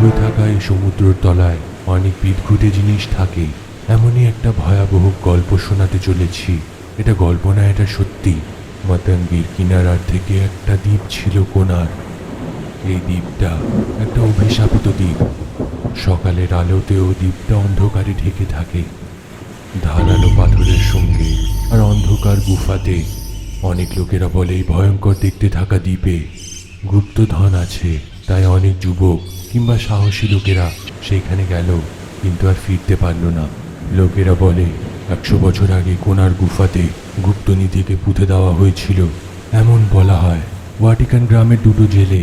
হয়ে থাকা এই সমুদ্রের তলায় অনেক বিদঘুটে জিনিস থাকে, এমনই একটা ভয়াবহ গল্প শোনাতে চলেছি। এটা গল্প না, এটা সত্যি। মাতঙ্গীর কিনারার থেকে একটা দ্বীপ ছিল কোনার। এই দ্বীপটা একটা অভিশাপিত দ্বীপ। সকালের আলোতেও দ্বীপটা অন্ধকারে ঢেকে থাকে। ধারালো পাথরের সঙ্গে আর অন্ধকার গুফাতে অনেক লোকেরা বলে এই ভয়ঙ্কর দেখতে থাকা দ্বীপে গুপ্তধন আছে। তাই অনেক যুবক কিংবা সাহসী লোকেরা সেইখানে গেল, কিন্তু আর ফিরতে পারল না। লোকেরা বলে 100 বছর আগে কোনার গুফাতে গুপ্তনিধিকে পুঁতে দেওয়া হয়েছিল। এমন বলা হয়। ওয়াটিকান গ্রামের দুটো জেলে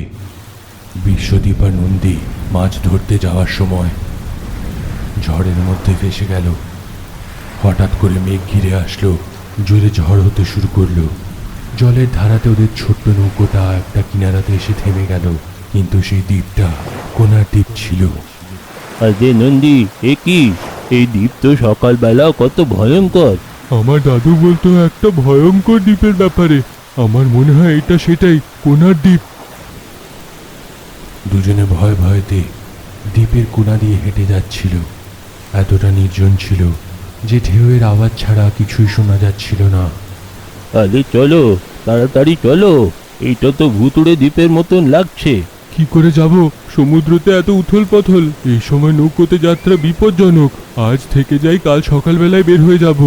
বিশ্বদীপ আর নন্দী মাছ ধরতে যাওয়ার সময় ঝড়ের মধ্যে ভেসে গেল। হঠাৎ করে মেঘ ঘিরে আসলো, জোরে ঝড় হতে শুরু করলো। জলের ধারাতে ওদের ছোট্ট নৌকোটা একটা কিনারাতে এসে থেমে গেল, কিন্তু সেই দ্বীপটা কোনার দ্বীপ ছিল। আরে নন্দী, এ কি? এই দ্বীপ তো সকালবেলা কত ভয়ঙ্কর। আমার দাদু বলতো একটা ভয়ঙ্কর দ্বীপের ব্যাপারে। আমার মনে হয় এটা সেটাই, কোনার দ্বীপ। দুজনে ভয় ভয়তে দ্বীপের কোনা দিয়ে হেঁটে যাচ্ছিল। এতটা নির্জন ছিল যে ঢেউয়ের আওয়াজ ছাড়া কিছুই শোনা যাচ্ছিল না। আরে চলো, তাড়াতাড়ি চলো, এইটা তো ভুতুড়ে দ্বীপের মতন লাগছে। কি করে যাব? সমুদ্রতে এত উথল পাথল, এই সময় নৌকোতে যাত্রা বিপজ্জনক। আজ থেকে যাই, কাল সকালবেলায় বের হয়ে যাব।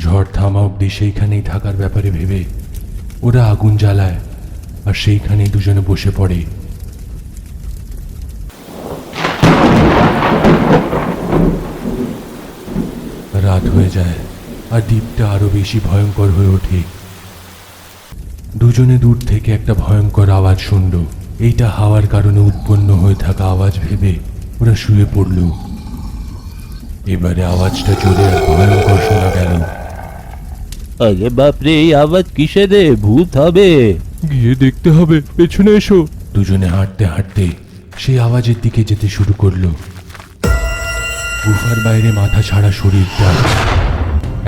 ঝড় থামা অব্দি সেইখানেই থাকার ব্যাপারে ভেবে ওরা আগুন জ্বালায় আর সেইখানেই দুজনে বসে পড়ে। রাত হয়ে যায় আর দ্বীপটা আরো বেশি ভয়ঙ্কর হয়ে ওঠে। দুজনে দূর থেকে একটা ভয়ঙ্কর আওয়াজ শুনল। এইটা হাওয়ার কারণে উৎপন্ন হয়ে থাকা আওয়াজ ভেবে ওরা শুয়ে পড়ল। এবারে আওয়াজটা জোরে আর ভয়ঙ্কর শোনা গেল। আরে বাপরে, এই আওয়াজ কিসের রে? ভূত হবে। গিয়ে দেখতে হবে, পেছনে এসো। দুজনে হাঁটতে হাঁটতে সেই আওয়াজের দিকে যেতে শুরু করলো। গুফার বাইরে মাথা ছাড়া শরীরটা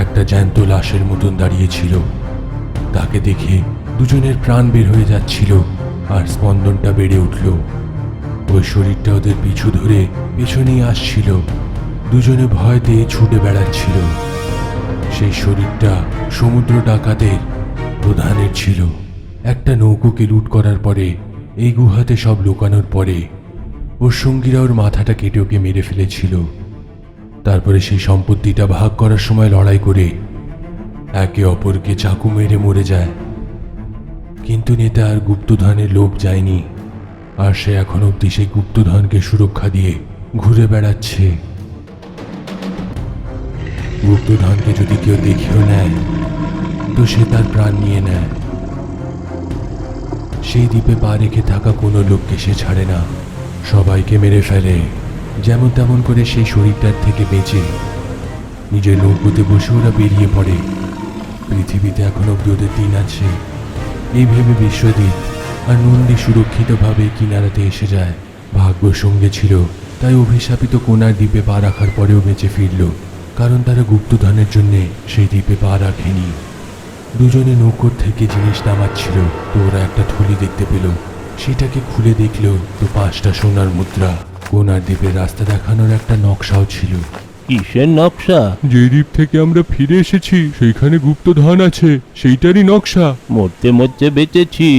একটা জ্যান্ত লাশের মতন দাঁড়িয়েছিল। তাকে দেখে দুজনের প্রাণ বের হয়ে যাচ্ছিল আর স্পন্দনটা বেড়ে উঠল। ওই শরীরটা ওদের পিছু ধরে পেছনেই আসছিল। দুজনে ভয়তে ছুটে বেড়াচ্ছিল। সেই শরীরটা সমুদ্র ডাকাতের প্রধানের ছিল। একটা নৌকোকে লুট করার পরে এই গুহাতে সব লুকানোর পরে ওর সঙ্গীরা ওর মাথাটা কেটে ওকে মেরে ফেলেছিল। তারপরে সেই সম্পত্তিটা ভাগ করার সময় লড়াই করে একে অপরকে চাকু মেরে মরে যায়। কিন্তু নেতা আর গুপ্তধনের লোভ যায়নি, আর সে এখন অব্দি সেই গুপ্তধনকে সুরক্ষা দিয়ে ঘুরে বেড়াচ্ছে। গুপ্তধনকে যদি কেউ দেখেও নেয় তো সে তার প্রাণ নিয়ে নেয়। সেই দ্বীপে পা রেখে থাকা কোনো লোককে সে ছাড়ে না, সবাইকে মেরে ফেলে। যেমন তেমন করে সেই শরীরটার থেকে বেঁচে নিজের নৌকোতে বসে ওরা বেরিয়ে পড়ে। পৃথিবীতে এখন অব্দি ওদের দিন আছে এই ভেবে বিশ্বদীপ আর নন্দী সুরক্ষিতভাবে কিনারাতে এসে যায়। ভাগ্য সঙ্গে ছিল তাই অভিশাপিত কোনার দ্বীপে পা রাখার পরেও বেঁচে ফিরল, কারণ তারা গুপ্তধনের জন্যে সেই দ্বীপে পা রাখেনি। দুজনে নৌকোর থেকে জিনিস নামাচ্ছিল তো ওরা একটা থলি দেখতে পেল। সেটাকে খুলে দেখল তো 5টা সোনার মুদ্রা। কোনার দ্বীপের রাস্তা দেখানোর একটা নকশাও ছিল। কিসের নকশা? যে দ্বীপ থেকে আমরা ফিরে এসেছি সেইখানে গুপ্তধন আছে, সেইটারই নকশা। মরতে মরতে বেঁচেছি।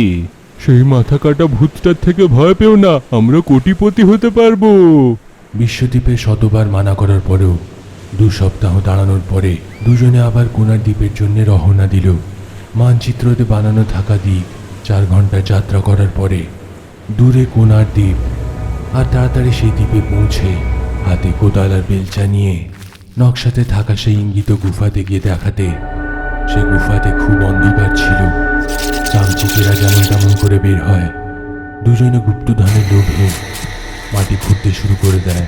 সেই মাথা কাটা ভূতটার থেকে ভয় পেও না, আমরা কোটিপতি হতে পারবো। বিশ্বদ্বীপে শতবার মানা করার পরেও 2 সপ্তাহ দাঁড়ানোর পরে দুজনে আবার কোনার দ্বীপের জন্য রওনা দিল। মানচিত্রতে বানানো থাকা দ্বীপ 4 ঘন্টা যাত্রা করার পরে দূরে কোনার দ্বীপ। আর তাড়াতাড়ি সেই দ্বীপে পৌঁছে হাতে কোদাল আর বেলচা নিয়ে নকশাতে থাকা সেই ইঙ্গিত গুফাতে গিয়ে দেখাতে সেই গুফাতে খুব অন্ধকার ছিল। চামচিকেরা যেমন তেমন করে বের হয়। দুজনে গুপ্তধনের লোভে মাটি খুঁড়তে শুরু করে দেয়।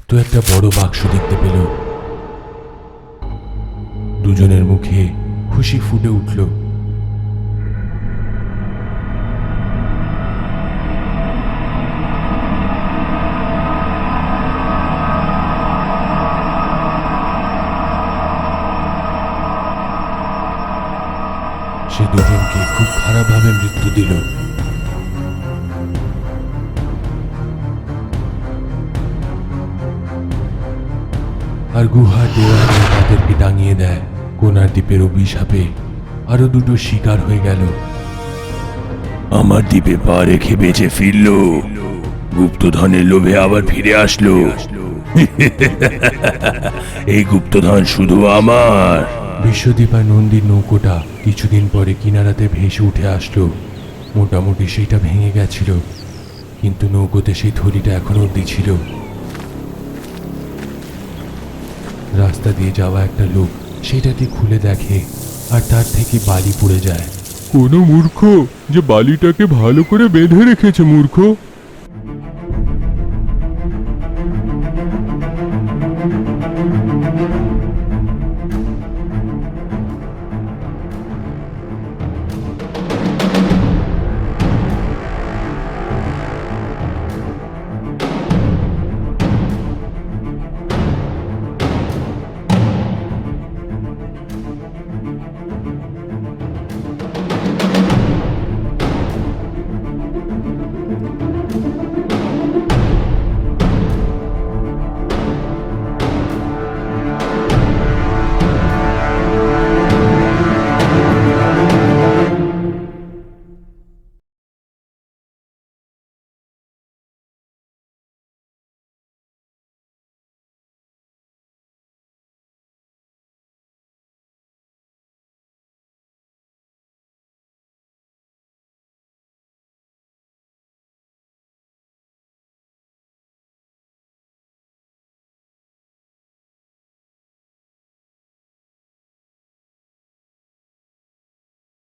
তো একটা বড় বাক্স দেখতে পেল। দুজনের মুখে খুশি ফুটে উঠল। সে দুজনকে খুব খারাপভাবে মৃত্যু দিল। আর গুহার দেওয়ালে তাদেরকে টাঙিয়ে দেয়। কোনার দ্বীপের অভিশাপে আরো দুটো শিকার হয়ে গেল। আমার দ্বীপে পা রেখে বেঁচে ফিরলো, গুপ্তধনের লোভে আবার ফিরে আসলো। এই গুপ্তধন শুধু আমার। বিশ্বদ্বীপ আর নন্দীর নৌকোটা কিছুদিন পরে কিনারাতে ভেসে উঠে আসলো। মোটামুটি সেইটা ভেঙে গেছিল, কিন্তু নৌকোতে সেই থলিটা এখনো অবধি ছিল। রাস্তা দিয়ে যাওয়া একটা লোক সেটাকে খুলে দেখে, আর তার থেকে বালি পড়ে যায়। কোনো মূর্খ যে বালিটাকে ভালো করে বেঁধে রেখেছে মূর্খ।